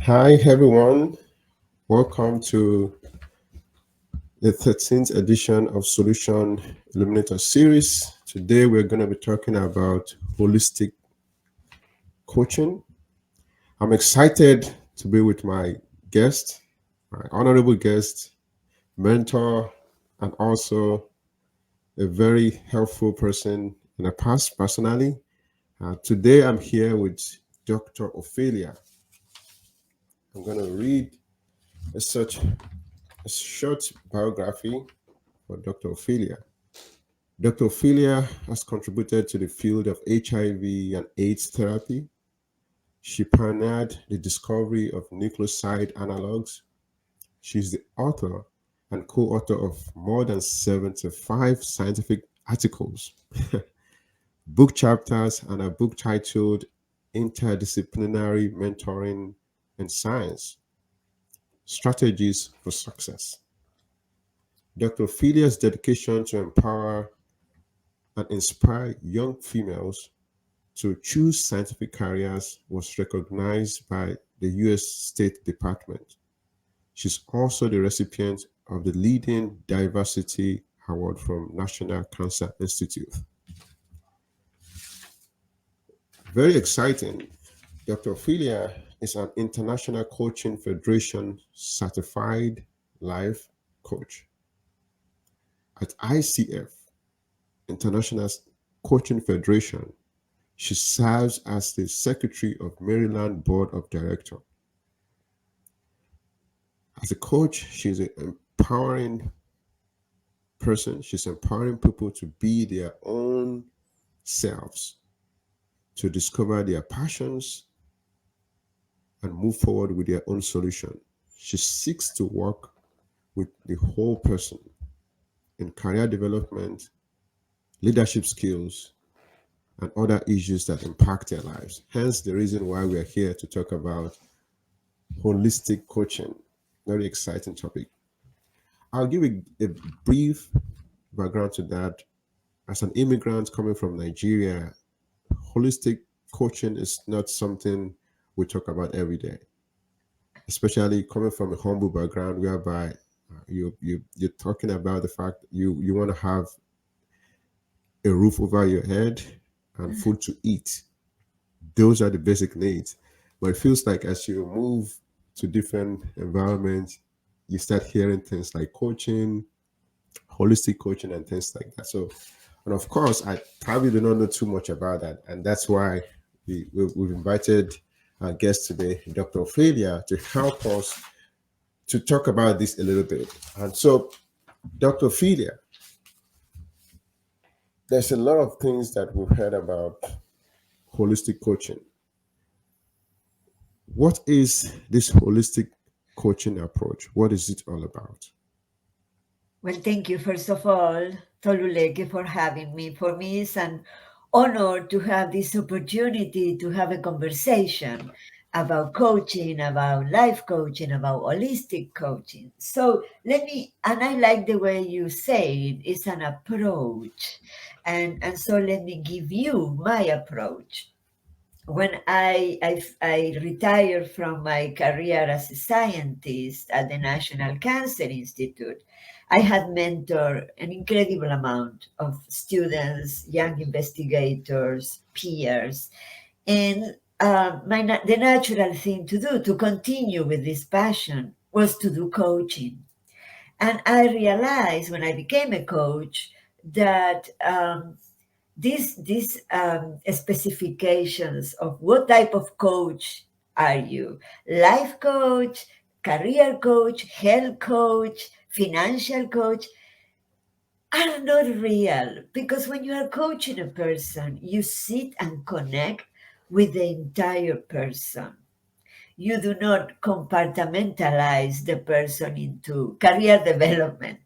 Hi, everyone. Welcome to the 13th edition of Solution Illuminator series. Today, we're going to be talking about holistic coaching. I'm excited to be with my guest, my honorable guest, mentor, and also a very helpful person in the past personally. Today, I'm here with Dr. Ofelia. I'm going to read a short biography for Dr. Ofelia. Dr. Ofelia has contributed to the field of HIV and AIDS therapy. She pioneered the discovery of nucleoside analogs. She's the author and co author of more than 75 scientific articles, book chapters, and a book titled Interdisciplinary Mentoring in Science Strategies for Success. Dr. Ophelia's dedication to empower and inspire young females to choose scientific careers was recognized by the US State Department. She's also the recipient of the leading diversity award from National Cancer Institute. Very exciting. Dr. Ophelia is an International Coaching Federation certified life coach. At ICF, International Coaching Federation, she serves as the secretary of Maryland Board of Directors. As a coach, she's an empowering person. She's empowering people to be their own selves, to discover their passions and move forward with their own solution. She seeks to work with the whole person in career development, leadership skills, and other issues that impact their lives. Hence, the reason why we are here to talk about holistic coaching. Very exciting topic. I'll give a brief background to that. As an immigrant coming from Nigeria, holistic coaching is not something we talk about every day, especially coming from a humble background whereby you're talking about the fact you want to have a roof over your head and food to eat. Those are the basic needs. But it feels like as you move to different environments, you start hearing things like coaching, holistic coaching, and things like that. So, and of course, I probably do not know too much about that, and that's why we've invited our guest today, Dr. Ophelia, to help us to talk about this a little bit. And so, Dr. Ophelia, there's a lot of things that we've heard about holistic coaching. What is this holistic coaching approach? What is it all about? Well, thank you, first of all, Toluleke, for having me. For me, it's an honor to have this opportunity to have a conversation about coaching, about life coaching, about holistic coaching. So and I like the way you say it, it's an approach. And so let me give you my approach. When I retired from my career as a scientist at the National Cancer Institute, I had mentored an incredible amount of students, young investigators, peers, and the natural thing to do to continue with this passion was to do coaching. And I realized when I became a coach that these specifications of what type of coach are you, life coach, career coach, health coach, financial coach, are not real, because when you are coaching a person you sit and connect with the entire person. You do not compartmentalize the person into career development.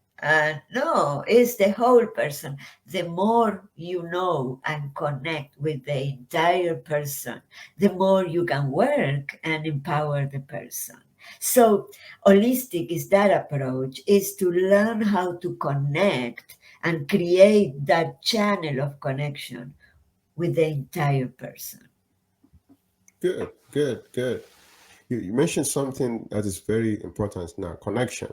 No, it's the whole person. The more you know and connect with the entire person, the more you can work and empower the person. So, holistic is that approach, is to learn how to connect and create that channel of connection with the entire person. Good, good, good. You mentioned something that is very important now, connection.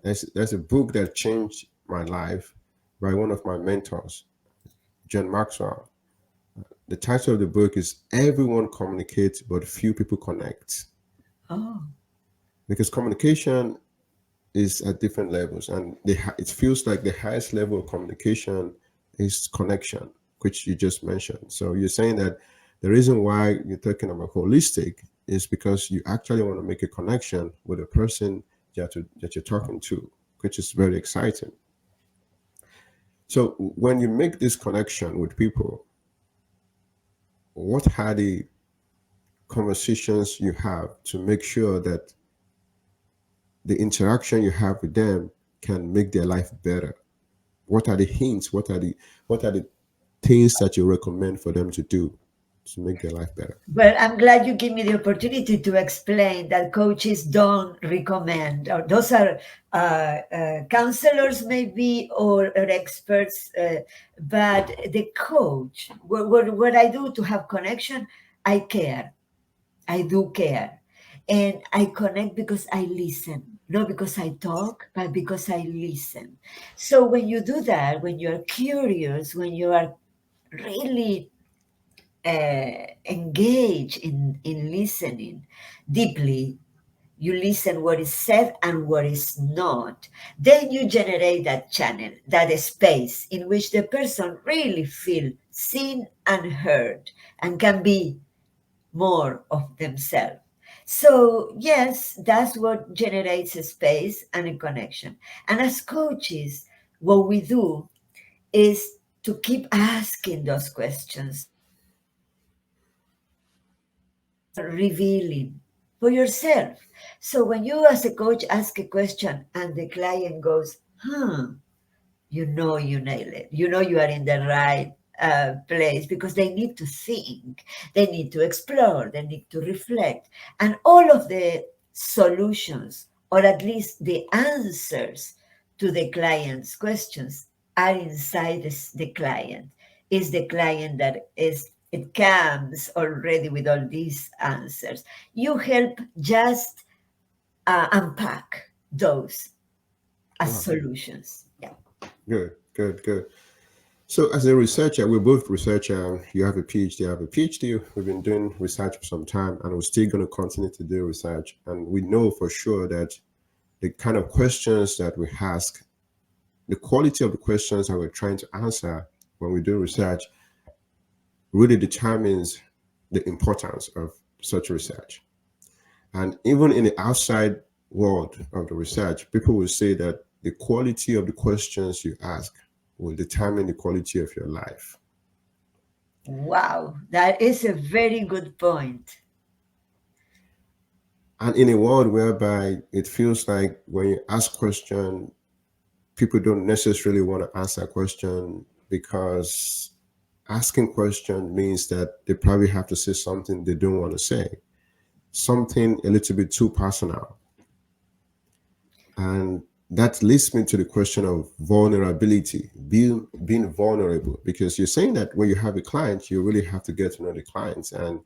There's a book that changed my life by one of my mentors, John Maxwell. The title of the book is Everyone Communicates, but Few People Connect. Oh, Because communication is at different levels, and it feels like the highest level of communication is connection, which you just mentioned. So you're saying that the reason why you're talking about holistic is because you actually want to make a connection with a person that you're talking to, which is very exciting. So when you make this connection with people, what are the conversations you have to make sure that the interaction you have with them can make their life better? What are the hints? What are the things that you recommend for them to do to make their life better? well, I'm glad you give me the opportunity to explain that coaches don't recommend, or those are counselors maybe, or experts, but the coach, what I do to have connection, I care. I do care. And I connect because I listen, not because I talk, but because I listen. So when you do that, when you're curious, when you are really engaged in listening deeply, you listen what is said and what is not, then you generate that channel, that space in which the person really feel seen and heard and can be more of themselves. So, yes, that's what generates a space and a connection. And as coaches, what we do is to keep asking those questions revealing for yourself. So when you as a coach ask a question and the client goes, you know you nail it. You know you are in the right place because they need to think, they need to explore, they need to reflect. And all of the solutions, or at least the answers to the client's questions, are inside the client. Is the client that is it comes already with all these answers. You help just unpack those as Wow, solutions. Yeah. good, good, good. So, as a researcher, we're both researcher. You have a PhD, I have a PhD. We've been doing research for some time, and we're still going to continue to do research. And we know for sure that the kind of questions that we ask, the quality of the questions that we're trying to answer when we do research, really determines the importance of such research. And even in the outside world of the research, people will say that the quality of the questions you ask will determine the quality of your life. Wow, that is a very good point. And in a world whereby it feels like when you ask question, people don't necessarily want to answer a question because asking question means that they probably have to say something they don't want to say, something a little bit too personal. And that leads me to the question of vulnerability, being vulnerable, because you're saying that when you have a client, you really have to get to know the clients, and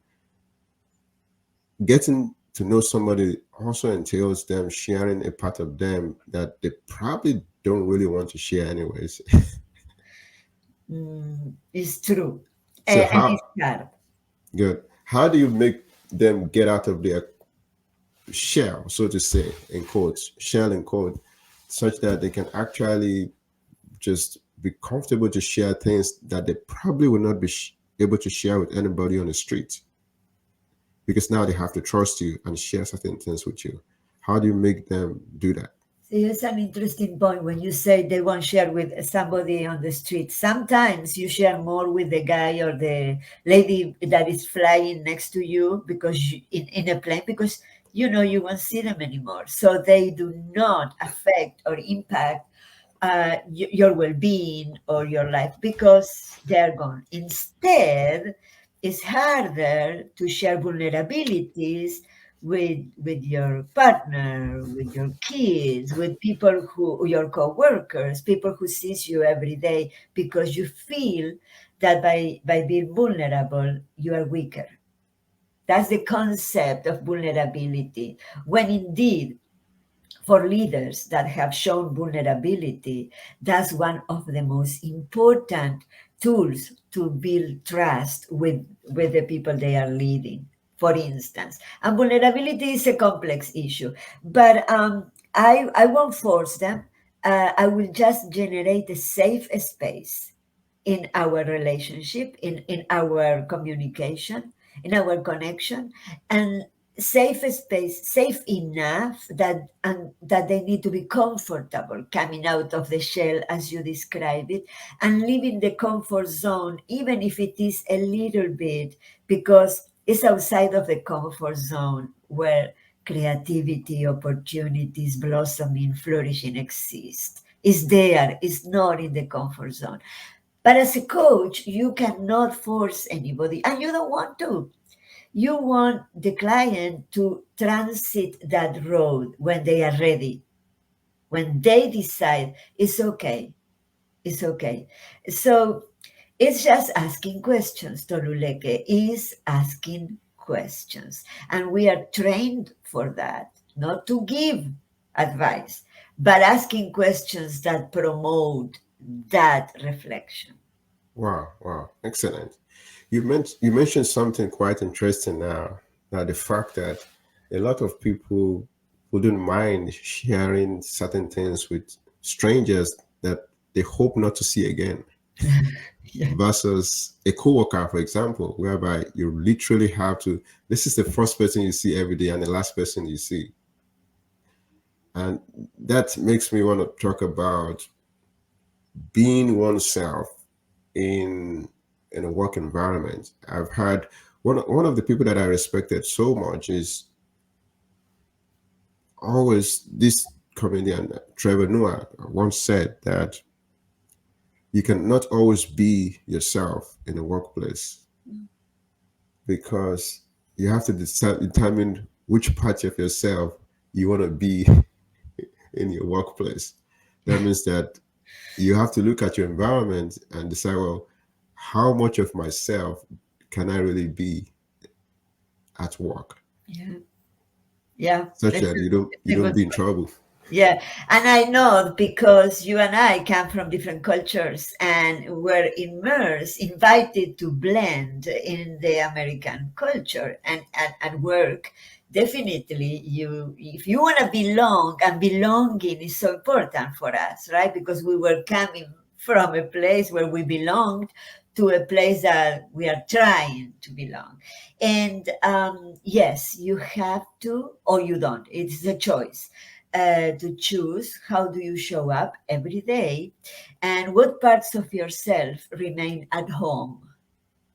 getting to know somebody also entails them sharing a part of them that they probably don't really want to share anyways. It's true. So And it's how hard. good? How do you make them get out of their shell, so to say, in quotes, shell in quote, such that they can actually just be comfortable to share things that they probably would not be able to share with anybody on the street, because now they have to trust you and share certain things with you. How do you make them do that? See, it's an interesting point when you say they won't share with somebody on the street. Sometimes you share more with the guy or the lady that is flying next to you because in a plane, because you know you won't see them anymore. So they do not affect or impact your well-being or your life because they're gone. Instead, it's harder to share vulnerabilities with your partner, with your kids, with people who your co-workers, people who sees you every day, because you feel that by being vulnerable you are weaker. That's the concept of vulnerability. When indeed, for leaders that have shown vulnerability, that's one of the most important tools to build trust with the people they are leading, for instance. And vulnerability is a complex issue, but I won't force them. I will just generate a safe space in our relationship, in our communication, in our connection, and safe space, safe enough that and that they need to be comfortable coming out of the shell as you describe it, and leaving the comfort zone, even if it is a little bit, because it's outside of the comfort zone where creativity, opportunities, blossoming, flourishing exist. Is there, it's not in the comfort zone. But as a coach, you cannot force anybody, and you don't want to. You want the client to transit that road when they are ready, when they decide it's okay, it's okay. So it's just asking questions. Toluleke is asking questions. And we are trained for that, not to give advice, but asking questions that promote that reflection. Wow, wow, excellent. You mentioned something quite interesting now. That the fact that a lot of people wouldn't mind sharing certain things with strangers that they hope not to see again, Yeah. versus a coworker, for example, whereby you literally have to. This is the first person you see every day and the last person you see, and that makes me want to talk about being oneself in a work environment. I've had one of the people that I respected so much is always this comedian Trevor Noah once said that you cannot always be yourself in a workplace because you have to determine which part of yourself you want to be in your workplace. That means that you have to look at your environment and decide, well, how much of myself can I really be at work, Yeah. Yeah. such It's that a you don't good. be in trouble. Yeah, and I know because you and I come from different cultures and were immersed, invited to blend in the American culture and work. Definitely, if you want to belong, and belonging is so important for us, right? Because we were coming from a place where we belonged to a place that we are trying to belong. And yes, you have to, or you don't. It's a choice to choose how do you show up every day and what parts of yourself remain at home,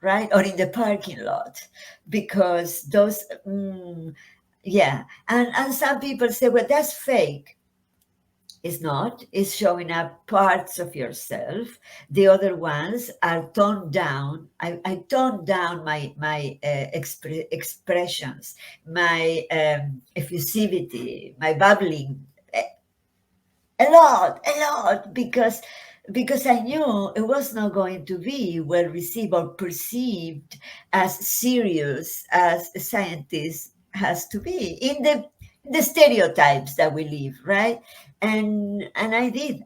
right, or in the parking lot, because those yeah. And some people say, well, that's fake. It's not. It's showing up parts of yourself. The other ones are toned down. I toned down my expressions, my effusivity, my bubbling, a lot, because I knew it was not going to be well received or perceived as serious as a scientist has to be in the stereotypes that we live, right? And I did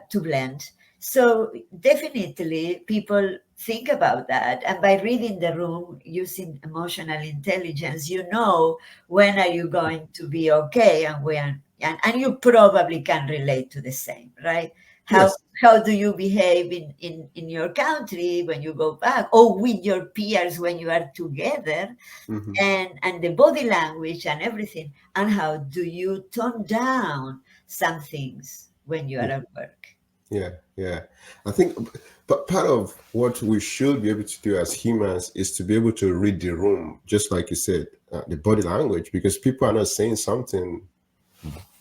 to blend. So definitely people think about that, and by reading the room using emotional intelligence, you know when are you going to be okay and when, and you probably can relate to the same, right? how Yes. how do you behave in your country when you go back, or with your peers when you are together, Hmm. and the body language and everything, and how do you tone down some things when you are Yeah. at work. Yeah. Yeah. I think, but part of what we should be able to do as humans is to be able to read the room, just like you said, the body language, because people are not saying something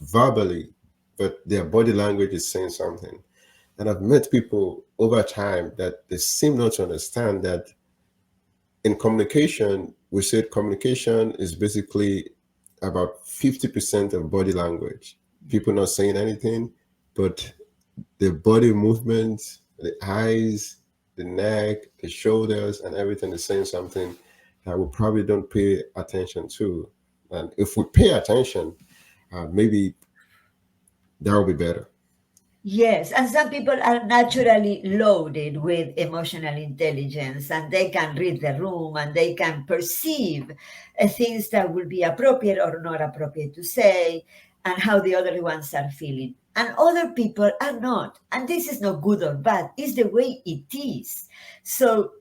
verbally, but their body language is saying something. And I've met people over time that they seem not to understand that in communication, we said communication is basically about 50% of body language. People not saying anything, but the body movements, the eyes, the neck, the shoulders, and everything is saying something. that we probably don't pay attention to. And if we pay attention, maybe that will be better. Yes, and some people are naturally loaded with emotional intelligence and they can read the room and they can perceive things that will be appropriate or not appropriate to say and how the other ones are feeling. And other people are not. And this is not good or bad, it's the way it is. So,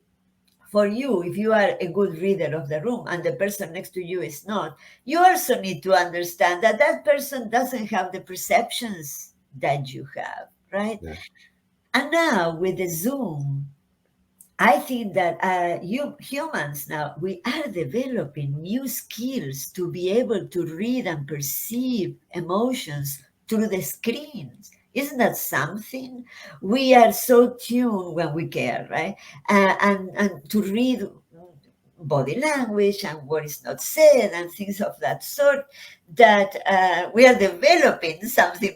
for you, if you are a good reader of the room and the person next to you is not, you also need to understand that that person doesn't have the perceptions that you have, right? Yeah. And now with the Zoom, I think that you humans now we are developing new skills to be able to read and perceive emotions through the screens. Isn't that something? We are so tuned when we care, right? And to read body language and what is not said and things of that sort that we are developing something,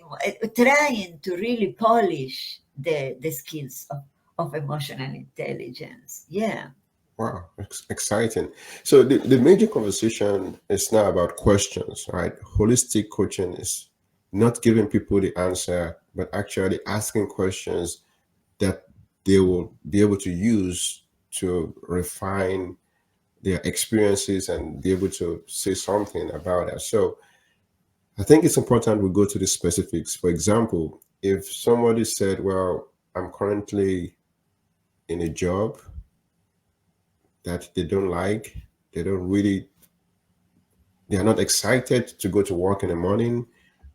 trying to really polish the skills of emotional intelligence. Yeah. Wow, exciting. So the major conversation is now about questions, right? Holistic coaching is not giving people the answer, but actually asking questions that they will be able to use to refine their experiences and be able to say something about it. So I think it's important we go to the specifics. For example, if somebody said, well, I'm currently in a job that they don't like, they don't really, they are not excited to go to work in the morning,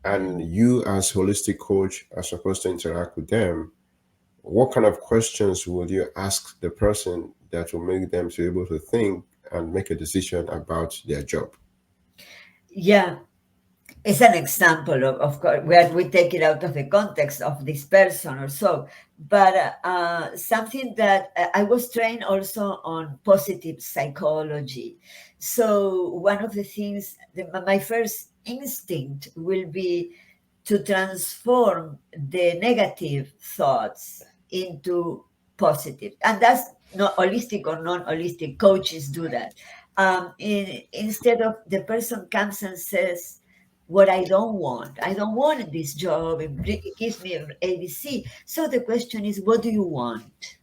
and you as holistic coach are supposed to interact with them, what kind of questions would you ask the person that will make them to be able to think and make a decision about their job? Yeah. It's an example of course, where we take it out of the context of this person or so. But something that I was trained also on positive psychology. So one of the things, my first instinct will be to transform the negative thoughts into positive. And that's not holistic or non-holistic. Coaches do that. Instead of the person comes and says, what I don't want. I don't want this job. It gives me ABC. So the question is, what do you want?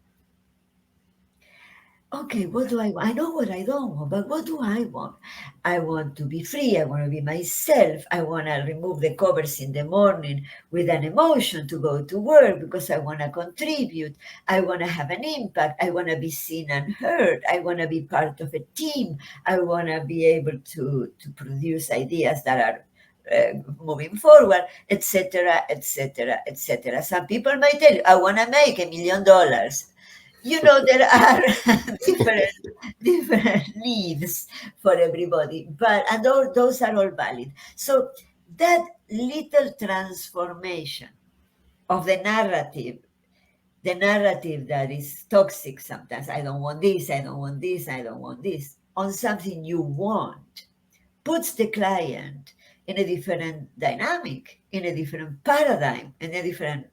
Okay, what do I want? I know what I don't want, but what do I want? I want to be free. I want to be myself. I want to remove the covers in the morning with an emotion to go to work because I want to contribute. I want to have an impact. I want to be seen and heard. I want to be part of a team. I want to be able to produce ideas that are moving forward, etc., etc., etc. Some people might tell you, I want to make $1 million. There are different needs for everybody, but and those are all valid. So that little transformation of the narrative that is toxic sometimes, I don't want this, I don't want this, I don't want this, on something you want, puts the client in a different dynamic, in a different paradigm, in a different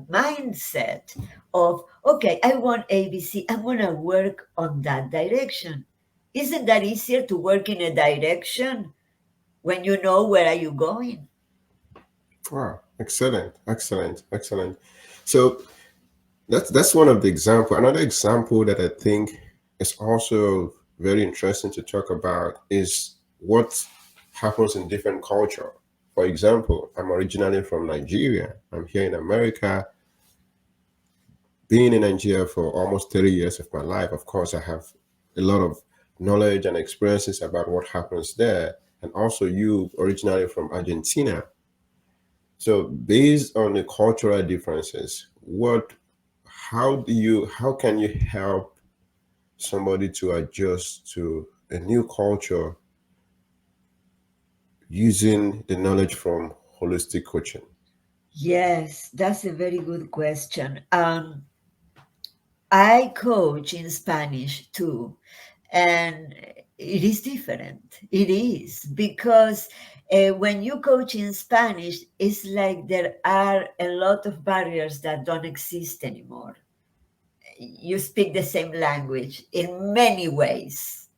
mindset of, okay, I want ABC, I'm going to work on that direction. Isn't that easier to work in a direction when you know where are you going? Wow, excellent, excellent, excellent. So that's one of the example. Another example that I think is also very interesting to talk about is what happens in different culture. For example, I'm originally from Nigeria. I'm here in America. Being in Nigeria for almost 30 years of my life, of course, I have a lot of knowledge and experiences about what happens there. And also, you originally from Argentina. So, based on the cultural differences, how can you help somebody to adjust to a new culture using the knowledge from holistic coaching? Yes, that's a very good question. I coach in Spanish too, and it is different. It is because when you coach in Spanish, it's like there are a lot of barriers that don't exist anymore. you speak the same language in many ways,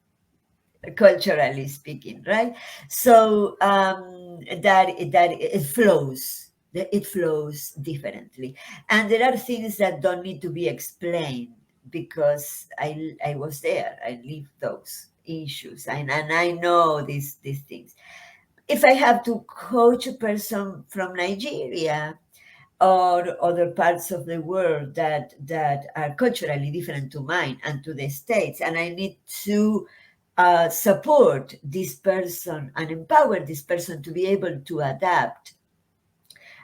culturally speaking, right? So that it flows. It flows differently, and there are things that don't need to be explained because I was there. I lived those issues, and I know these things. If I have to coach a person from Nigeria or other parts of the world that are culturally different to mine and to the States, and I need to support this person and empower this person to be able to adapt,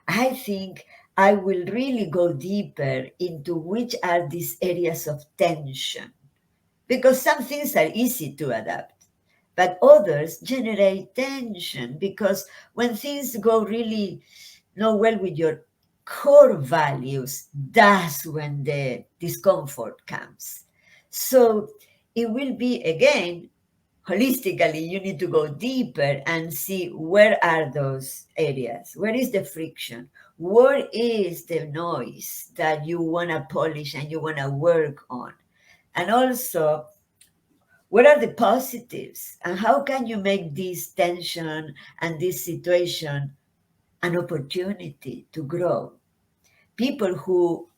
I think I will really go deeper into which are these areas of tension, because some things are easy to adapt, but others generate tension because when things go really not well with your core values, that's when the discomfort comes. So it will be again holistically, you need to go deeper and see where are those areas, where is the friction, where is the noise that you want to polish and you want to work on, and also what are the positives and how can you make this tension and this situation an opportunity to grow. People who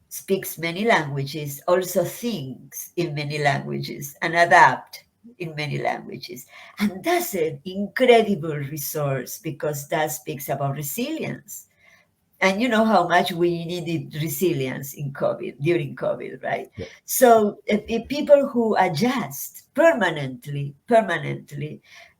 speaks many languages also thinks in many languages and adapt in many languages, and that's an incredible resource because that speaks about resilience. And you know how much we needed resilience in COVID, during COVID, right? Yeah. So if people who adjust permanently,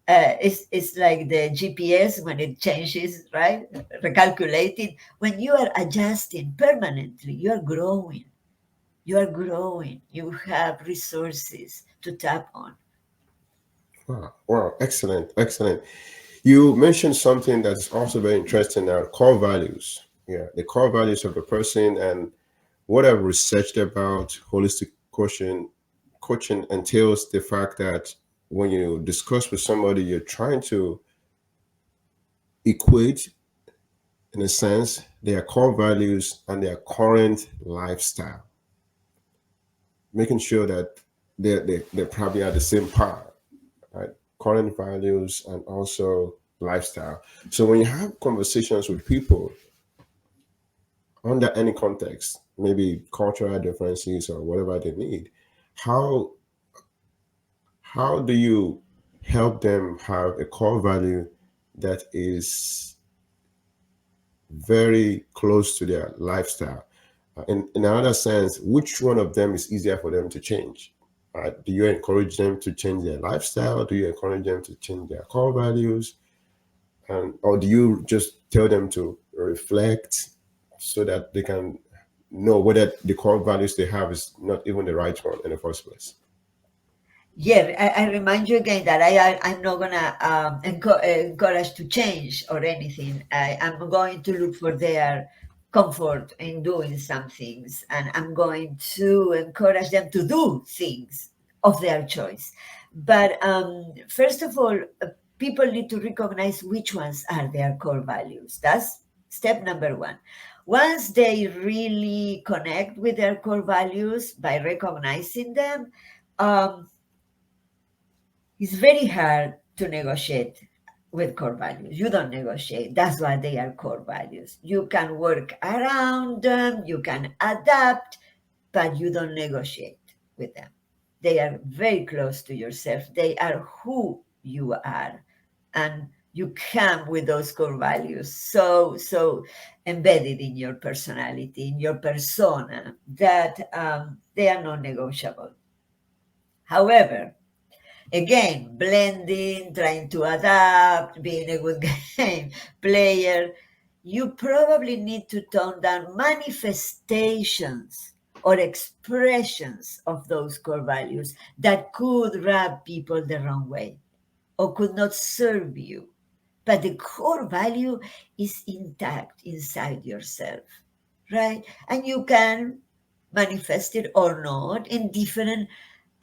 it's like the GPS when it changes, right? Recalculating. When you are adjusting permanently, you are growing. You are growing. You have resources to tap on. Wow, wow, excellent, excellent. You mentioned something that's also very interesting now, core values. Yeah, the core values of a person, and what I've researched about holistic coaching entails the fact that when you discuss with somebody, you're trying to equate, in a sense, their core values and their current lifestyle, making sure that they probably are the same par, right? Current values and also lifestyle. So when you have conversations with people under any context, maybe cultural differences or whatever they need, how how do you help them have a core value that is very close to their lifestyle? In another sense, which one of them is easier for them to change? Do you encourage them to change their lifestyle? Do you encourage them to change their core values? Or do you just tell them to reflect so that they can know whether the core values they have is not even the right one in the first place? Yeah, I remind you again that I'm not gonna encourage to change or anything. I'm going to look for their comfort in doing some things, and I'm going to encourage them to do things of their choice. But first of all, people need to recognize which ones are their core values. That's step number one. Once they really connect with their core values by recognizing them, um, it's very hard to negotiate with core values. You don't negotiate. That's why they are core values. You can work around them, you can adapt, but you don't negotiate with them. They are very close to yourself. They are who you are. And you come with those core values so embedded in your personality, in your persona, that they are non negotiable. However, again, blending, trying to adapt, being a good game player, you probably need to tone down manifestations or expressions of those core values that could rub people the wrong way or could not serve you. But the core value is intact inside yourself, right? And you can manifest it or not in different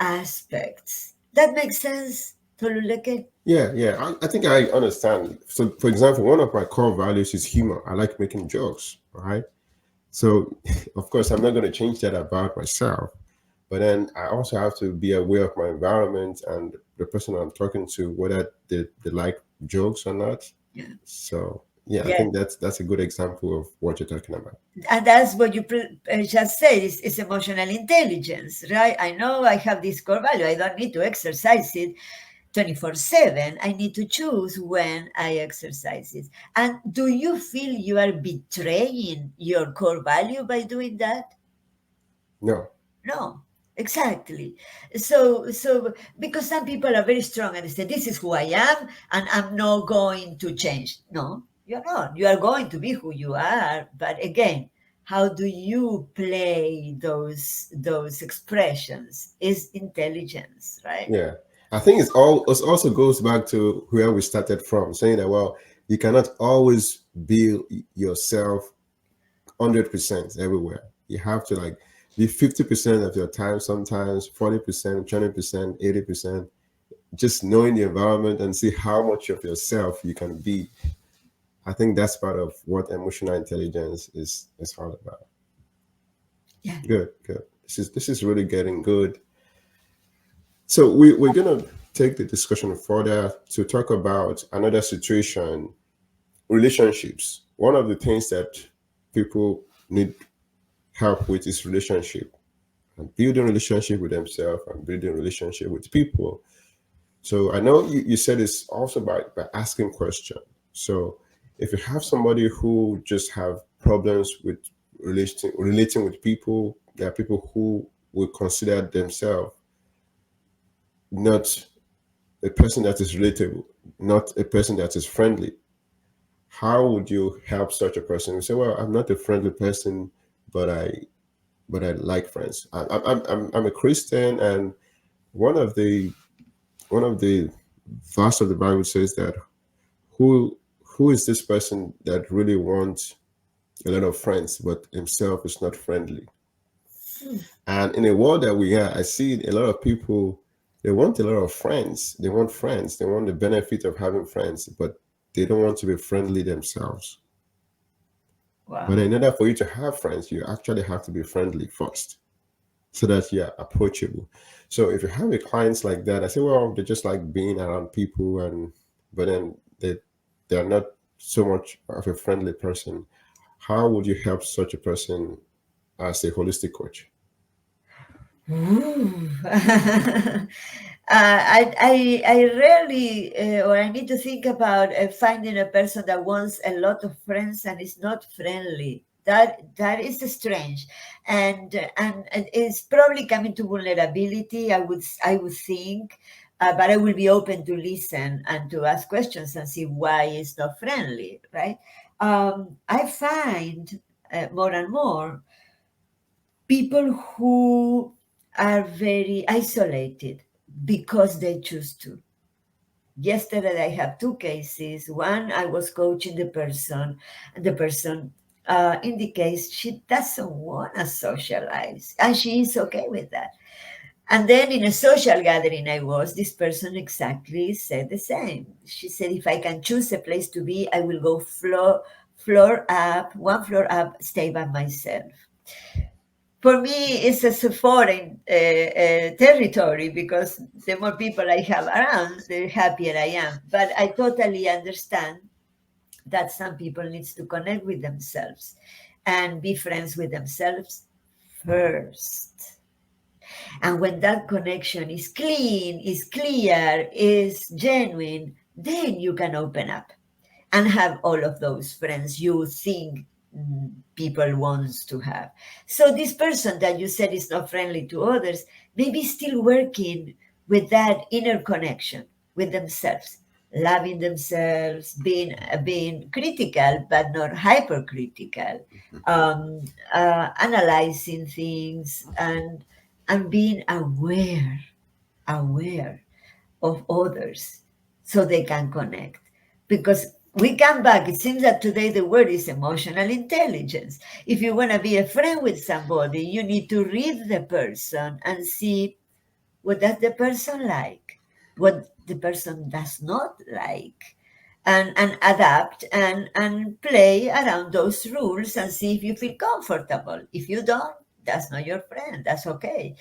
aspects. That makes sense, Toluleke? Yeah, yeah, I think I understand. So, for example, one of my core values is humor. I like making jokes, right? So, of course, I'm not going to change that about myself. But then I also have to be aware of my environment and the person I'm talking to, whether they like jokes or not. Yeah. So, yeah, I Yeah. think that's a good example of what you're talking about. And that's what you just said is emotional intelligence, right? I know I have this core value. I don't need to exercise it 24/7. I need to choose when I exercise it. And do you feel you are betraying your core value by doing that? No, No, exactly. So because some people are very strong and they say, "This is who I am, and I'm not going to change." No, you're not. You are going to be who you are. But again, how do you play those expressions? Is intelligence, right? yeah. I think it also goes back to where we started from, saying that, well, you cannot always be yourself 100% everywhere. You have to like be 50% of your time sometimes, 40%, 20%, 80%, just knowing the environment and see how much of yourself you can be. I think that's part of what emotional intelligence is all about. Yeah. Good, good. This is really getting good. So we're gonna take the discussion further to talk about another situation, relationships. One of the things that people need help with is relationship and building relationship with themselves and building relationship with people. So I know you said it's also by asking questions. So if you have somebody who just have problems with relating with people, there are people who will consider themselves not a person that is relatable, not a person that is friendly. How would you help such a person? You say, "Well, I'm not a friendly person, but I like friends. I'm a Christian, and one of the one of the verse of the Bible says that who who is this person that really wants a lot of friends, but himself is not friendly?" And in a world that we are, I see a lot of people, they want a lot of friends. They want friends. They want the benefit of having friends, but they don't want to be friendly themselves. But Wow. in order for you to have friends, you actually have to be friendly first so that you're approachable. So if you have a clients like that, I say, well, they just like being around people, and but then they're not so much of a friendly person. How would you help such a person as a holistic coach? Ooh. I rarely, or I need to think about finding a person that wants a lot of friends and is not friendly. That is strange, and it's probably coming to vulnerability. I would think, but I will be open to listen and to ask questions and see why it's not friendly. Right? I find more and more people who are very isolated because they choose to. Yesterday, I had two cases. One, I was coaching the person, and the person indicates she doesn't want to socialize, and she is okay with that. And then in a social gathering this person exactly said the same. She said, if I can choose a place to be, I will go floor up, one floor up, stay by myself. For me, it's a foreign territory because the more people I have around, the happier I am. But I totally understand that some people needs to connect with themselves and be friends with themselves first. And when that connection is clean, is clear, is genuine, then you can open up and have all of those friends you think people wants to have. So this person that you said is not friendly to others, maybe still working with that inner connection with themselves, loving themselves, being critical but not hypercritical, analyzing things and being aware of others so they can connect. Because we come back, it seems that today the word is emotional intelligence. If you want to be a friend with somebody, you need to read the person and see what does the person like, what the person does not like. and adapt and play around those rules and see if you feel comfortable. If you don't, that's not your friend. That's okay.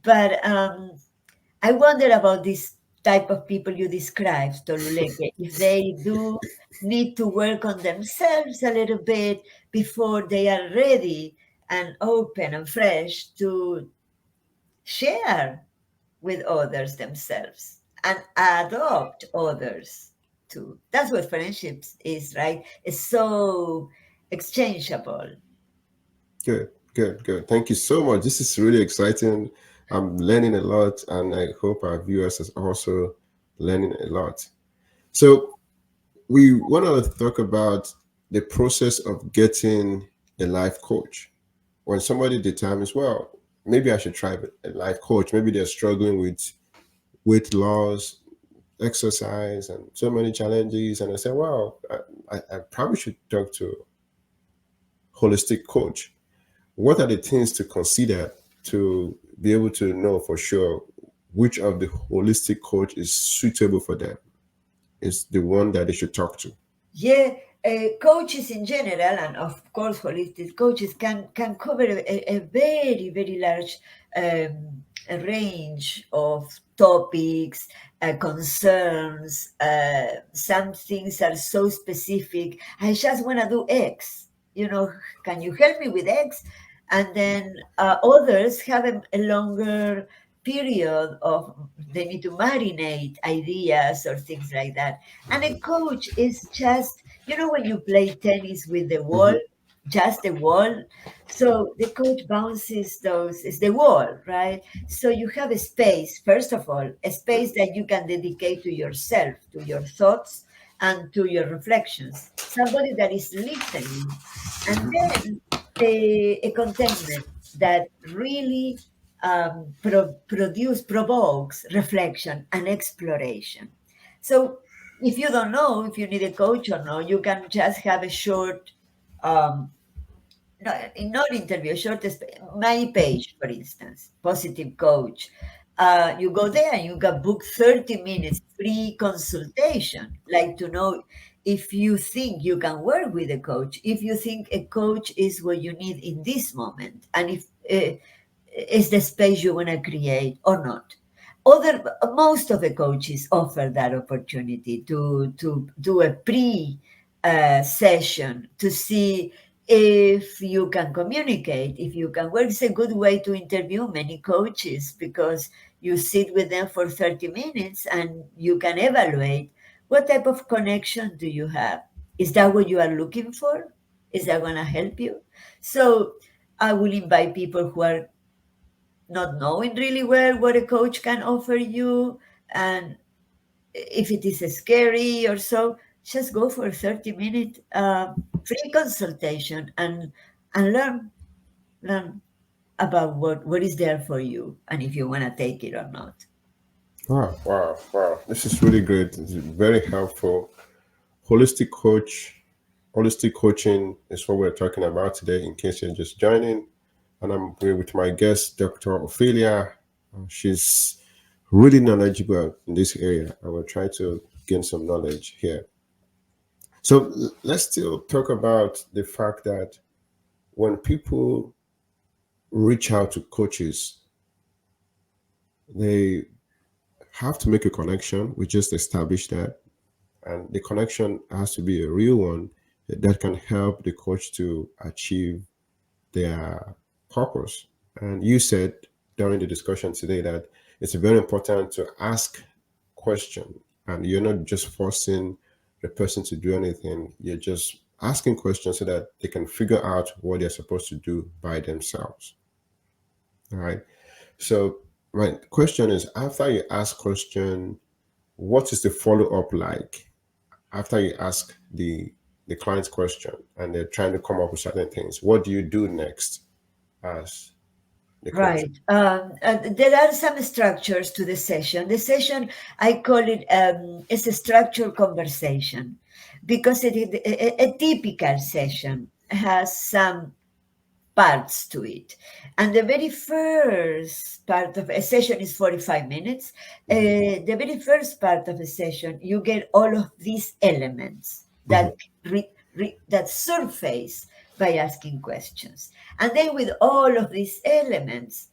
But I wonder about this type of people you described, Toluleke, if they do need to work on themselves a little bit before they are ready and open and fresh to share with others themselves and adopt others too. That's what friendships is, right? It's so exchangeable. Good, good, good. Thank you so much. This is really exciting. I'm learning a lot, and I hope our viewers is also learning a lot. So we want to talk about the process of getting a life coach. When somebody determines, well, maybe I should try a life coach. Maybe they're struggling with weight loss, exercise, and so many challenges. And I say, well, I probably should talk to a holistic coach. What are the things to consider to be able to know for sure which of the holistic coach is suitable for them, is the one that they should talk to? Yeah, coaches in general, and of course, holistic coaches can cover a very very large a range of topics, concerns. Some things are so specific. I just want to do X. Can you help me with X? And then others have a longer period of they need to marinate ideas or things like that. And a coach is just, when you play tennis with the wall, Hmm. just the wall. So the coach bounces those, it's the wall, right? So you have a space, first of all, a space that you can dedicate to yourself, to your thoughts, and to your reflections. Somebody that is listening. And then a containment that really provokes reflection and exploration. So if you don't know if you need a coach or not, you can just have a short, um, not interview, short, my page, for instance, Positive Coach. You go there and you can book 30 minutes free consultation, like to know if you think you can work with a coach, if you think a coach is what you need in this moment, and if is the space you want to create or not. Most of the coaches offer that opportunity to do a pre session to see if you can communicate, if you can work. It's a good way to interview many coaches because you sit with them for 30 minutes and you can evaluate what type of connection do you have. Is that what you are looking for? Is that going to help you? So I will invite people who are not knowing really well what a coach can offer you, and if it is scary or so, just go for a 30-minute free consultation and learn about what is there for you and if you want to take it or not. Wow, wow, wow. This is really great. It's very helpful. Holistic coach, holistic coaching is what we're talking about today, in case you're just joining. And I'm here with my guest, Dr. Ophelia. She's really knowledgeable in this area. I will try to gain some knowledge here. So let's still talk about the fact that when people reach out to coaches, they have to make a connection. We just established that. And the connection has to be a real one that can help the coach to achieve their purpose. And you said during the discussion today that it's very important to ask question, and you're not just forcing the person to do anything. You're just asking questions so that they can figure out what they're supposed to do by themselves. All right. So my question is, after you ask question, what is the follow-up like after you ask the client's question and they're trying to come up with certain things? What do you do next as the coach? Right. There are some structures to the session. The session, I call it, it's a structured conversation because a typical session has some parts to it. And the very first part of a session is 45 minutes. The very first part of a session, you get all of these elements Mm-hmm. that that surface by asking questions. And then with all of these elements,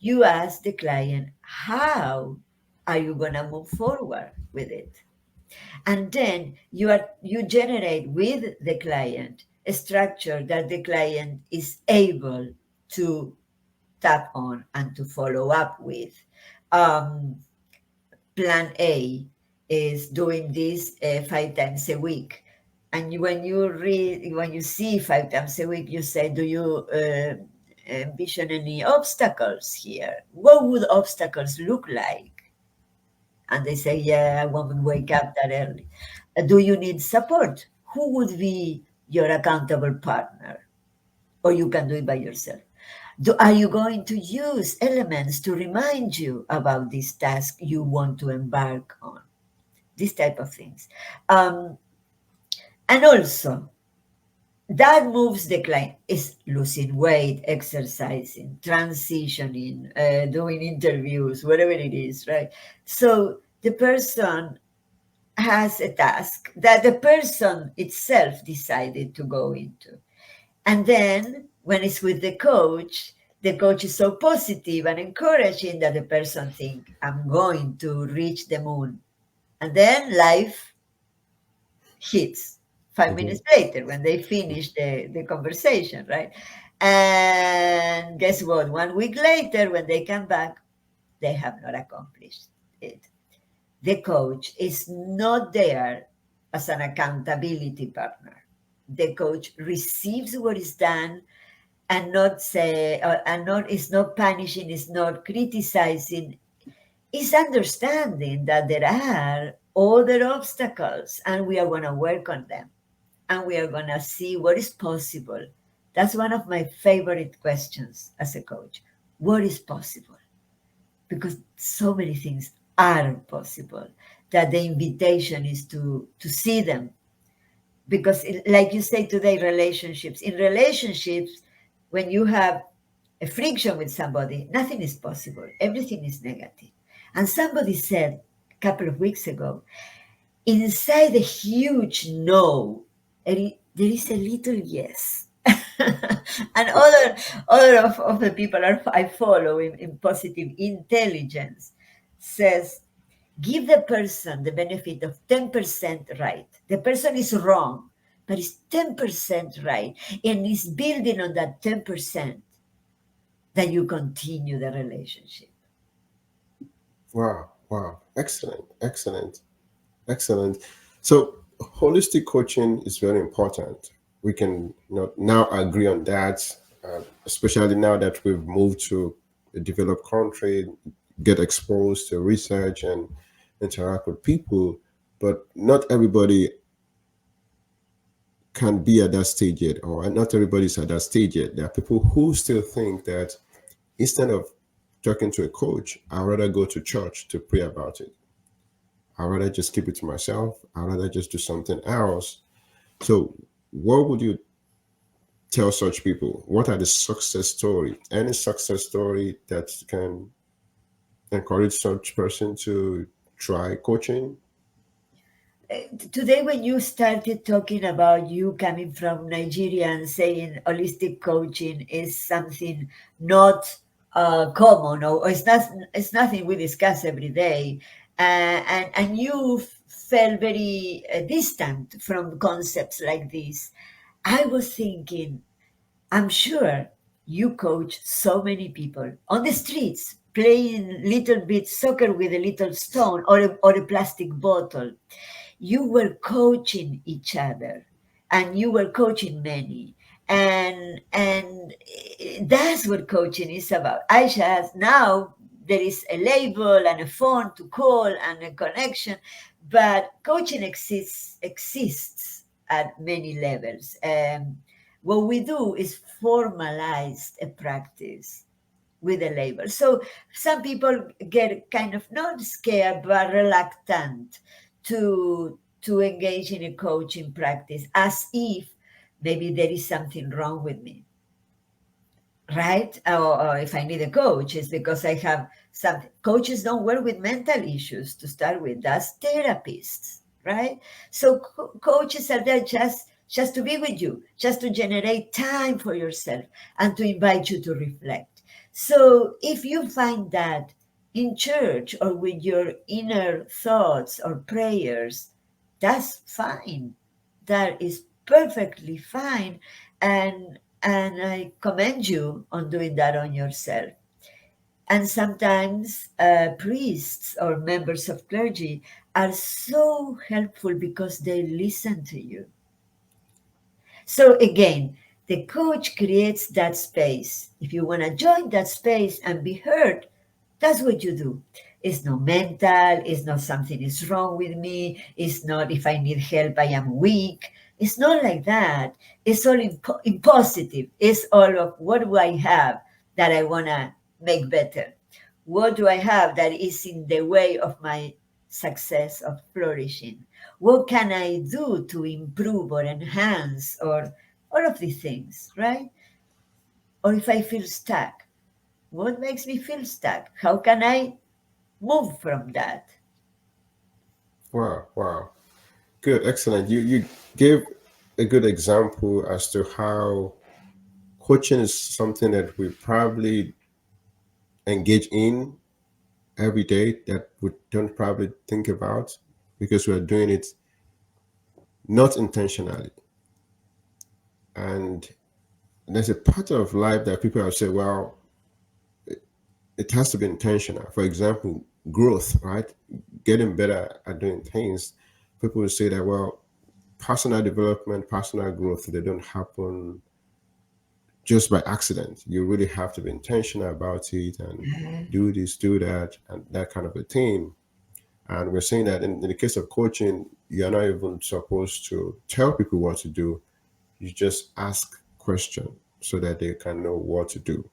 you ask the client, how are you going to move forward with it? And then you generate with the client a structure that the client is able to tap on and to follow up with. um, Plan A is doing this 5 times a week. And when you see 5 times a week, you say, do you envision any obstacles here? What would obstacles look like? And they say, yeah, I won't wake up that early. Do you need support? Who would be your accountable partner? Or you can do it by yourself. Are you going to use elements to remind you about this task you want to embark on? These type of things. Um, and also, that moves the client is losing weight, exercising, transitioning, doing interviews, whatever it is, right? So the person has a task that the person itself decided to go into. And then when it's with the coach is so positive and encouraging that the person think, I'm going to reach the moon. And then life hits 5 minutes later when they finish the conversation, right? And guess what? 1 week later, when they come back, they have not accomplished it. The coach is not there as an accountability partner. The coach receives what is done and not say and not is not punishing, is not criticizing, is understanding that there are other obstacles and we are going to work on them and we are going to see what is possible. That's one of my favorite questions as a coach. What is possible? Because so many things are possible that the invitation is to see them. Because like you say today, in relationships, when you have a friction with somebody, nothing is possible, everything is negative. And somebody said a couple of weeks ago, inside a huge no, there is a little yes. And other of the people I follow in positive intelligence says, give the person the benefit of 10% right. The person is wrong, but it's 10% right. And it's building on that 10% that you continue the relationship. Wow, wow, excellent, excellent, excellent. So holistic coaching is very important. We can, now agree on that, especially now that we've moved to a developed country, get exposed to research and interact with people. But not everybody can be at that stage yet, or not everybody's at that stage yet. There are people who still think that instead of talking to a coach, I'd rather go to church to pray about it. I'd rather just keep it to myself. I'd rather just do something else. So, what would you tell such people? What are the success story? Any success story that can encourage such person to try coaching? Today, when you started talking about you coming from Nigeria and saying holistic coaching is something not common, or it's nothing we discuss every day, and you felt very distant from concepts like this, I was thinking, I'm sure you coach so many people on the streets playing little bit soccer with a little stone or a plastic bottle. You were coaching each other and you were coaching many, and that's what coaching is about. Aisha has now, there is a label and a phone to call and a connection, but coaching exists at many levels. What we do is formalize a practice with a label. So some people get kind of not scared but reluctant to engage in a coaching practice, as if maybe there is something wrong with me. right? Or if I need a coach, it's because I have some coaches don't work with mental issues to start with. That's therapists, right? So coaches are there just to be with you, just to generate time for yourself and to invite you to reflect. So if you find that in church or with your inner thoughts or prayers, that's fine. That is perfectly fine. And I commend you on doing that on yourself. And sometimes priests or members of clergy are so helpful because they listen to you. So again, the coach creates that space. If you want to join that space and be heard, that's what you do. It's not mental, it's not something is wrong with me, it's not if I need help, I am weak. It's not like that. It's all in positive. It's all of what do I have that I want to make better? What do I have that is in the way of my success of flourishing? What can I do to improve or enhance or all of these things, right? Or if I feel stuck, what makes me feel stuck? How can I move from that? Wow, wow. Good, excellent. You gave a good example as to how coaching is something that we probably engage in every day that we don't probably think about because we're doing it not intentionally. And there's a part of life that people have said, well, it has to be intentional. For example, growth, right? Getting better at doing things. People will say that, well, personal development, personal growth, they don't happen just by accident. You really have to be intentional about it and do this, do that, and that kind of a thing. And we're saying that in the case of coaching, you're not even supposed to tell people what to do. You just ask questions so that they can know what to do.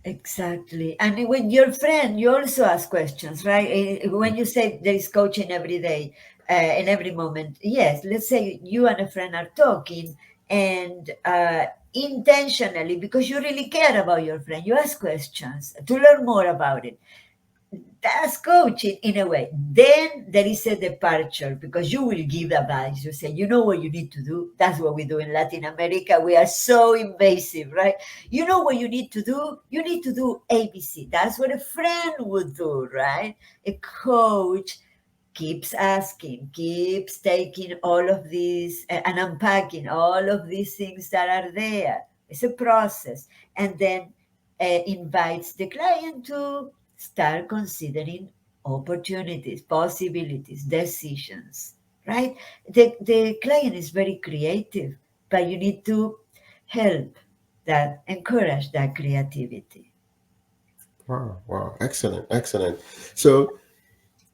Exactly. And with your friend, you also ask questions, right? When you say there is coaching every day, in every moment, yes, let's say you and a friend are talking and intentionally, because you really care about your friend, you ask questions to learn more about it. That's coaching in a way. Then there is a departure because you will give advice. You say, you know what you need to do. That's what we do in Latin America. We are so invasive, right? You know what you need to do. You need to do ABC. That's what a friend would do, right? A coach keeps asking, keeps taking all of these and unpacking all of these things that are there. It's a process. And then invites the client to start considering opportunities, possibilities, decisions, right? The client is very creative, but you need to help that, encourage that creativity. Wow, wow, excellent, excellent. So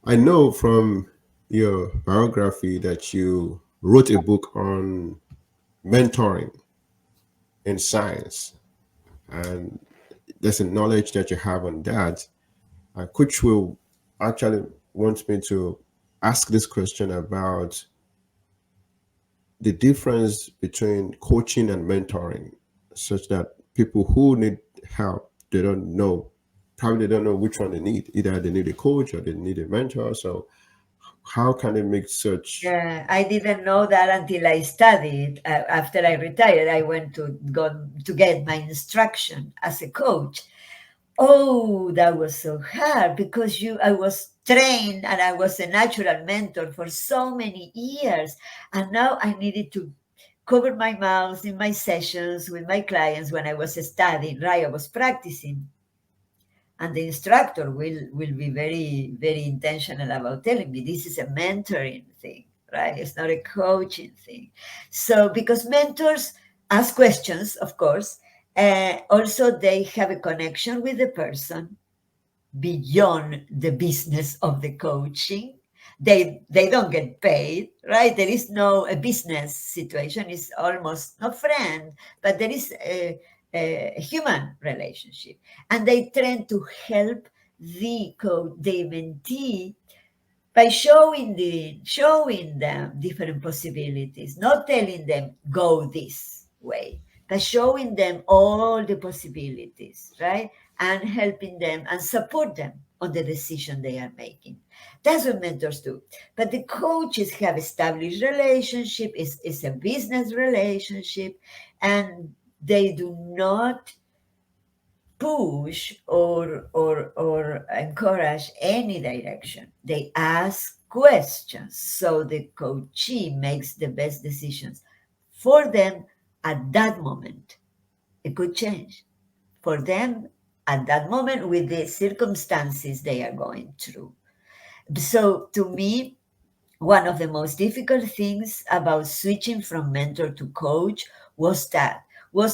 I know from your biography that you wrote a book on mentoring in science, and there's a knowledge that you have on that. Coach will actually want me to ask this question about the difference between coaching and mentoring, such that people who need help, they don't know, probably don't know which one they need. Either they need a coach or they need a mentor. So how can they make such? Yeah, I didn't know that until I studied. After I retired, I went to go to get my instruction as a coach. Oh, that was so hard because I was trained and I was a natural mentor for so many years, and now I needed to cover my mouth in my sessions with my clients when I was studying. Right, I was practicing, and the instructor will be very intentional about telling me this is a mentoring thing, right? It's not a coaching thing. So because mentors ask questions, of course, also they have a connection with the person beyond the business of the coaching. They don't get paid, right? There is no a business situation. It's almost not friend, but there is a human relationship, and they tend to help the mentee by showing them different possibilities, not telling them go this way, by showing them all the possibilities, right? And helping them and support them on the decision they are making. That's what mentors do. But the coaches have established relationship, is a business relationship, and they do not push or encourage any direction. They ask questions so the coachee makes the best decisions for them at that moment. It could change for them at that moment with the circumstances they are going through. So to me, one of the most difficult things about switching from mentor to coach was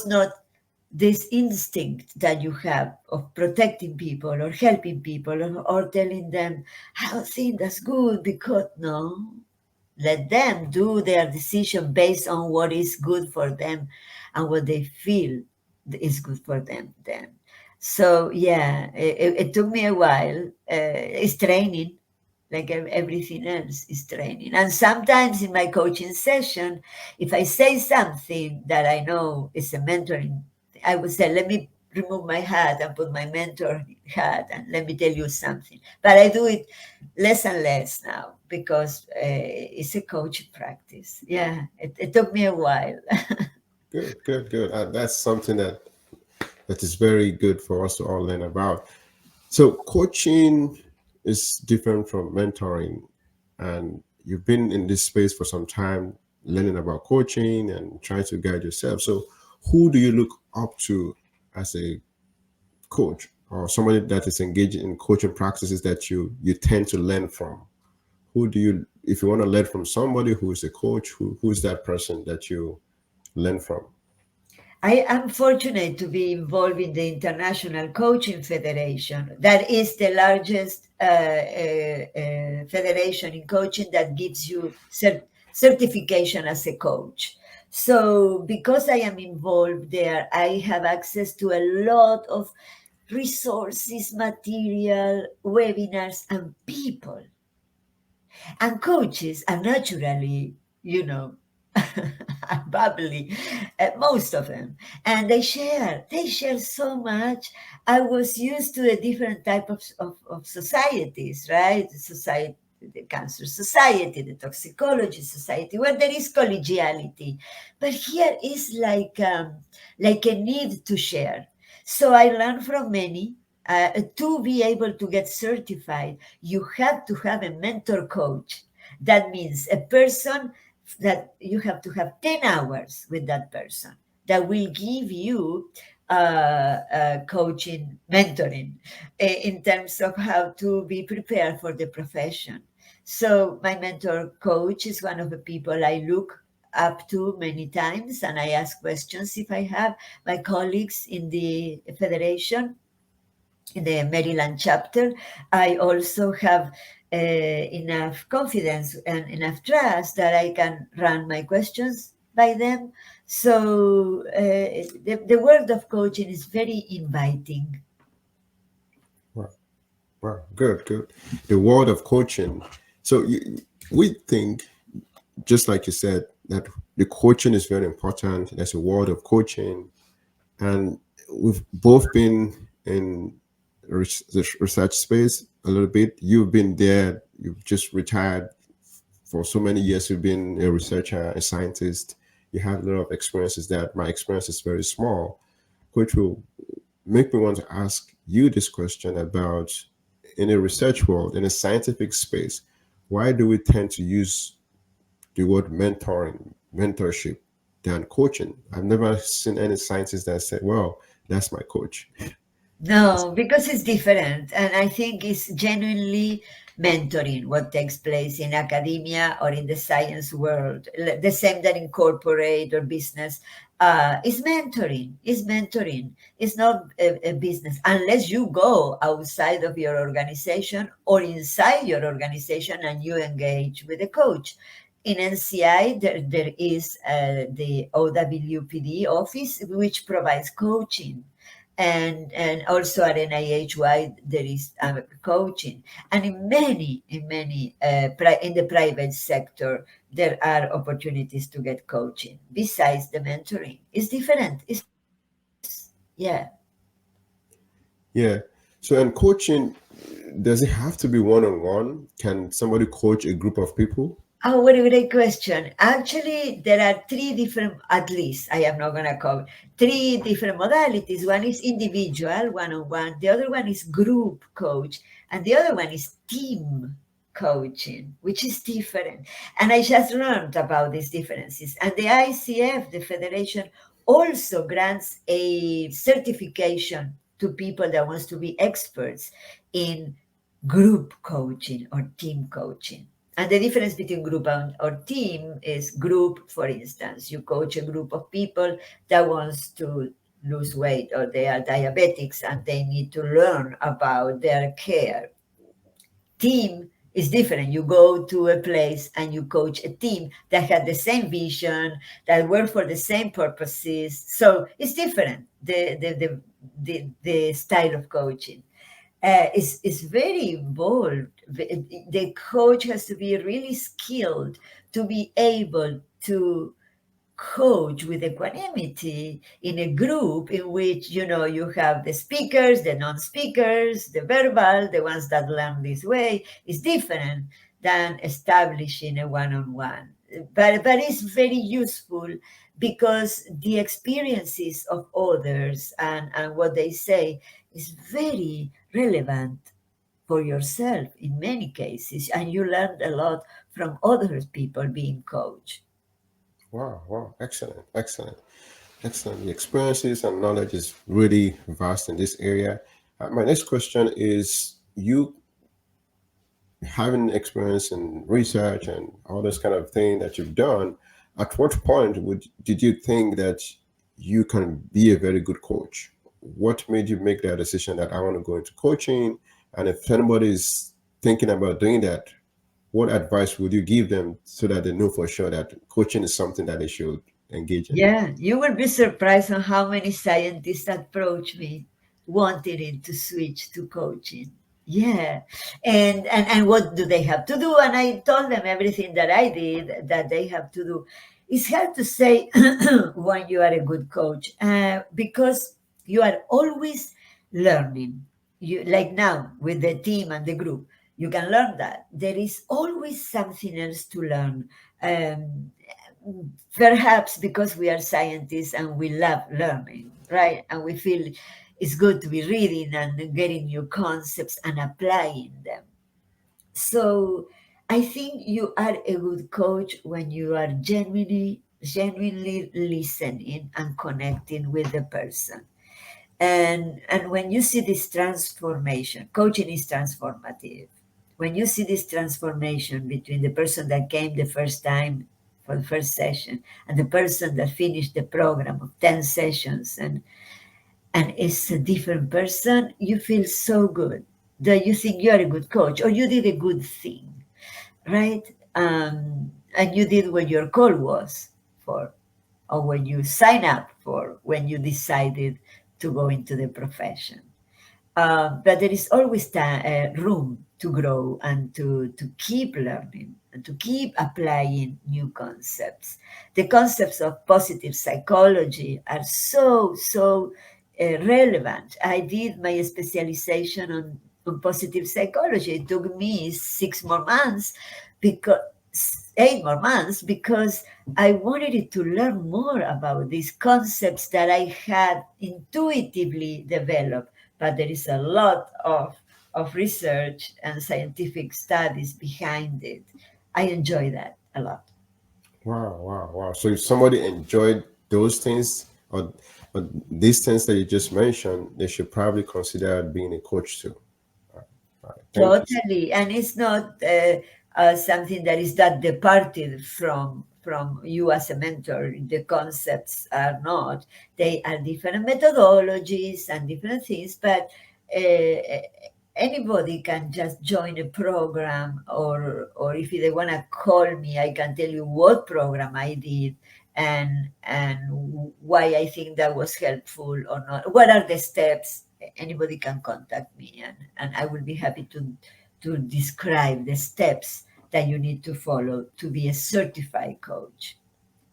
not this instinct that you have of protecting people or helping people or telling them, I don't think that's good because no, let them do their decision based on what is good for them and what they feel is good for them then. So yeah, it took me a while. It's training, like everything else is training. And sometimes in my coaching session, if I say something that I know is a mentoring, I would say, let me remove my hat and put my mentor hat and let me tell you something. But I do it less and less now because it's a coaching practice. Yeah, it took me a while. Good, good, good. That's something that is very good for us to all learn about. So coaching is different from mentoring, and you've been in this space for some time, learning about coaching and trying to guide yourself. So who do you look up to as a coach, or somebody that is engaged in coaching practices that you tend to learn from? Who do you, if you want to learn from somebody who is a coach, who's that person that you learn from? I am fortunate to be involved in the International Coaching Federation. That is the largest federation in coaching that gives you certification as a coach. So, because I am involved there, I have access to a lot of resources, material, webinars, and people. And coaches are naturally, bubbly, most of them. And they share so much. I was used to a different type of societies, right? Society, the Cancer Society, the Toxicology Society, where there is collegiality. But here is like a need to share. So I learned from many. To be able to get certified, you have to have a mentor coach. That means a person that you have to have 10 hours with that person that will give you coaching, mentoring in terms of how to be prepared for the profession. So, my mentor coach is one of the people I look up to many times, and I ask questions if I have. My colleagues in the federation, in the Maryland chapter, I also have enough confidence and enough trust that I can run my questions by them. So the world of coaching is very inviting. Wow, wow, good, good. The world of coaching. So we think, just like you said, that the coaching is very important. There's a world of coaching, and we've both been in the research space a little bit. You've been there. You've just retired for so many years. You've been a researcher, a scientist. You have a lot of experiences that my experience is very small, which will make me want to ask you this question about, in a research world, in a scientific space, why do we tend to use the word mentoring, mentorship, than coaching? I've never seen any scientist that said, well, that's my coach. No, because it's different. And I think it's genuinely mentoring what takes place in academia or in the science world. The same that in corporate or business. Is mentoring. Is mentoring. It's not a business unless you go outside of your organization or inside your organization and you engage with a coach. In NCI, there is the OWPD office, which provides coaching. and also at NIH there is coaching, and in the private sector there are opportunities to get coaching besides the mentoring. It's different. It's yeah. Yeah. So, and coaching, does it have to be one on one? Can somebody coach a group of people? Oh, what a great question. Actually, there are three different, at least, I am not going to cover, three different modalities. One is individual, one on one. The other one is group coach. And the other one is team coaching, which is different. And I just learned about these differences. And the ICF, the Federation, also grants a certification to people that wants to be experts in group coaching or team coaching. And the difference between group and or team is group, for instance, you coach a group of people that wants to lose weight or they are diabetics and they need to learn about their care. Team is different. You go to a place and you coach a team that had the same vision, that work for the same purposes. So it's different, the style of coaching is very involved. The coach has to be really skilled to be able to coach with equanimity in a group in which you have the speakers, the non-speakers, the verbal, the ones that learn this way is different than establishing a one-on-one. But it's very useful because the experiences of others and what they say is very relevant for yourself in many cases, and you learn a lot from other people being coached. Wow, wow, excellent, excellent, excellent. The experiences and knowledge is really vast in this area. My next question is, you having experience in research and all this kind of thing that you've done, at what point did you think that you can be a very good coach? What made you make that decision that I want to go into coaching? And if anybody is thinking about doing that, what advice would you give them so that they know for sure that coaching is something that they should engage in? Yeah, you will be surprised on how many scientists approach me wanting to switch to coaching. Yeah. And what do they have to do? And I told them everything that I did that they have to do. It's hard to say when you are a good coach because you are always learning. You like now with the team and the group, you can learn that. There is always something else to learn. Um, Perhaps because we are scientists and we love learning, right? And we feel it's good to be reading and getting new concepts and applying them. So I think you are a good coach when you are genuinely listening and connecting with the person. And when you see this transformation, coaching is transformative. When you see this transformation between the person that came the first time for the first session and the person that finished the program of 10 sessions and is a different person, you feel so good that you think you're a good coach or you did a good thing, right? And you did what your call was for, or when you sign up for, when you decided to go into the profession. But there is always room to grow and to keep learning and to keep applying new concepts. The concepts of positive psychology are so relevant. I did my specialization on positive psychology. It took me 6 more months because 8 more months because I wanted it to learn more about these concepts that I had intuitively developed, but there is a lot of research and scientific studies behind it. I enjoy that a lot. Wow, wow, wow. So if somebody enjoyed those things or these things that you just mentioned, they should probably consider being a coach too. All right, thank you. Totally, and it's not something that is that departed from you as a mentor. The concepts are not; they are different methodologies and different things. But uh, anybody can just join a program, or if they want to call me, I can tell you what program I did and why I think that was helpful or not. What are the steps? Anybody can contact me, and I will be happy to describe the steps that you need to follow to be a certified coach.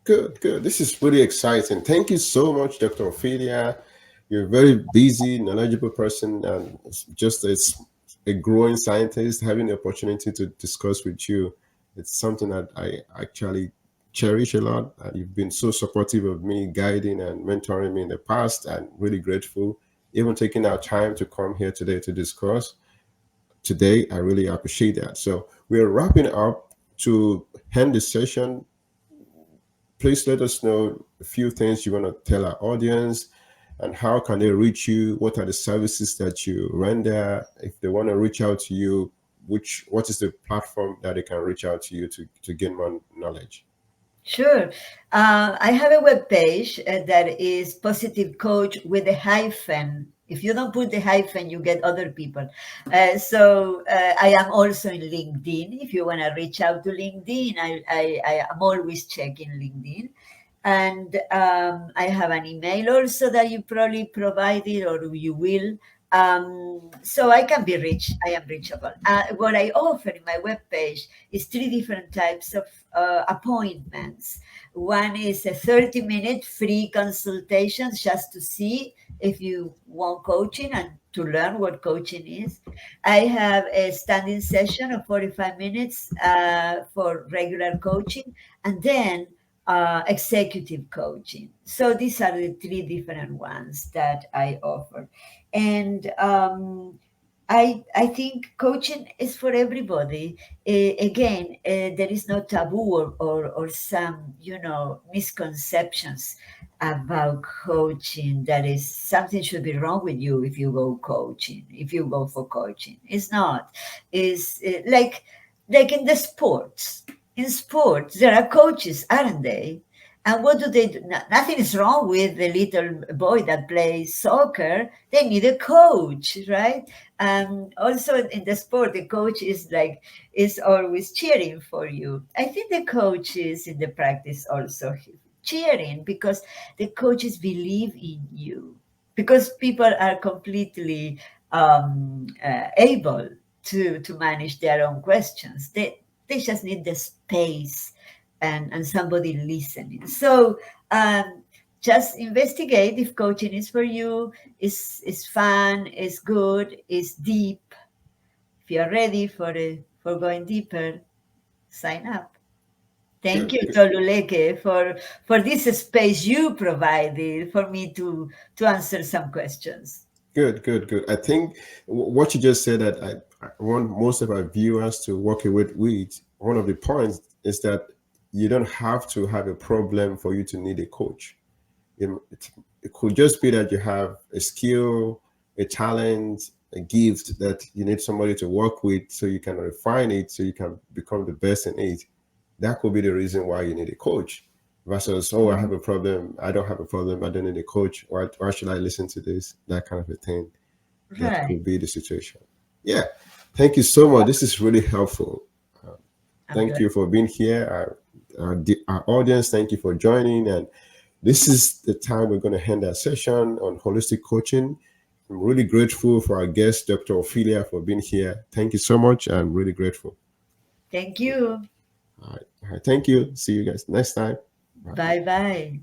Good, good. This is really exciting. Thank you so much, Dr. Ophelia. You're a very busy, knowledgeable person, and it's a growing scientist. Having the opportunity to discuss with you, it's something that I actually cherish a lot. You've been so supportive of me, guiding and mentoring me in the past, and really grateful. Even taking our time to come here today to discuss. Today, I really appreciate that. So we're wrapping up to end the session. Please let us know a few things you want to tell our audience and how can they reach you. What are the services that you render? If they want to reach out to you, what is the platform that they can reach out to you to gain more knowledge? Sure. I have a web page that is Positive Coach with a hyphen. If you don't put the hyphen, you get other people. I am also in LinkedIn. If you want to reach out to LinkedIn, I am always checking LinkedIn. And I have an email also that you probably provided or you will. So I can be reached. I am reachable. What I offer in my webpage is three different types of appointments. One is a 30-minute free consultation just to see if you want coaching and to learn what coaching is. I have a standing session of 45 minutes for regular coaching, and then executive coaching. So these are the three different ones that I offer. And I think coaching is for everybody. Again, there is no taboo or some, misconceptions about coaching. That is something should be wrong with you if you go coaching, if you go for coaching. It's not. It's like in the sports. In sports, there are coaches, aren't they? And what do they do? Nothing is wrong with the little boy that plays soccer. They need a coach, right? And also in the sport, the coach is always cheering for you. I think the coaches in the practice also cheering because the coaches believe in you. Because people are completely able to manage their own questions. They just need the space and somebody listening. So just investigate if coaching is for you, is fun, is good, is deep. If you're ready for going deeper, sign up. Thank Good, you, good, Toluleke, for this space you provided for me to answer some questions. good, good, good. I think what you just said that I want most of our viewers to walk away with. One of the points is that you don't have to have a problem for you to need a coach. It, it could just be that you have a skill, a talent, a gift that you need somebody to work with so you can refine it so you can become the best in it. That could be the reason why you need a coach versus, oh, I have a problem. I don't have a problem. I don't need a coach. Why should I listen to this? That kind of a thing. That Right. could be the situation. Yeah. Thank you so much. This is really helpful. Uh, I'm Thank glad. you for being here. Our audience, thank you for joining. And this is the time we're going to end our session on holistic coaching. I'm really grateful for our guest, Dr. Ophelia, for being here. Thank you so much. I'm really grateful. Thank you. All right. All right. Thank you. See you guys next time. Bye. Bye bye.